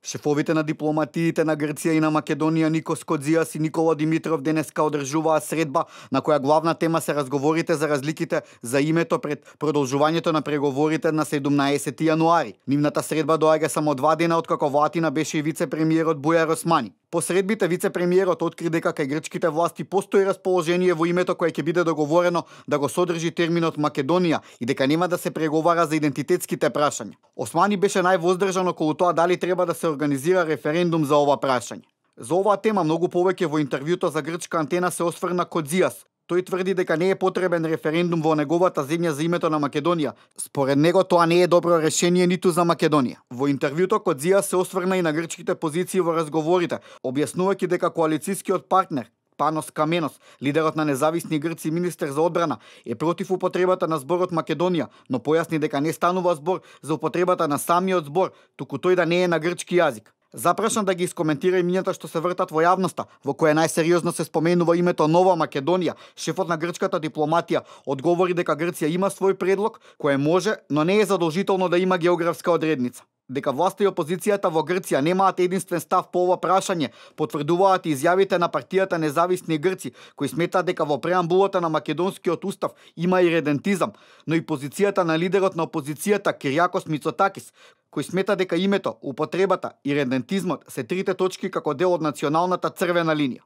Шефовите на дипломатиите на Грција и на Македонија Никос Кодзијас и Никола Димитров денеска одржуваа средба на која главна тема се разговорите за разликите за името пред продолжувањето на преговорите на 17 јануари. Нивната средба доаѓа само 2 дена откако во Атина беше и вице-премиерот Бујар Османи. По средбите вице-премиерот откри дека кај грчките власти постои расположение во името кое ќе биде договорено да го содржи терминот Македонија и дека нема да се преговара за идентитетските прашања. Османи беше највоздржан околу тоа дали треба да се организира референдум за ова прашање. За оваа тема многу повеќе во интервјуто за грчка антена се осврна Кодзијас. Тој тврди дека не е потребен референдум во неговата земја за името на Македонија. Според него тоа не е добро решение ниту за Македонија. Во интервјуто Кодзијас се осврна и на грчките позиции во разговорите, објаснувајќи дека коалицијскиот партнер Панос Каменос, лидерот на независни грци и министер за одбрана, е против употребата на зборот Македонија, но појасни дека не станува збор за употребата на самиот збор, туку тој да не е на грчки јазик. Запрашан да ги искоментира имињата што се вртат во јавноста, во која најсериозно се споменува името Нова Македонија, шефот на грчката дипломатија одговори дека Грција има свој предлог, кој може, но не е задолжително да има географска одредница. Дека власта и опозицијата во Грција немаат единствен став по ова прашање, потврдуваат и изјавите на партијата Независни грци, кои сметаат дека во преамбулата на македонскиот устав има и редентизам, но и позицијата на лидерот на опозицијата Киријакос Мицотакис, кој смета дека името, употребата и редентизмот се трите точки како дел од националната црвена линија.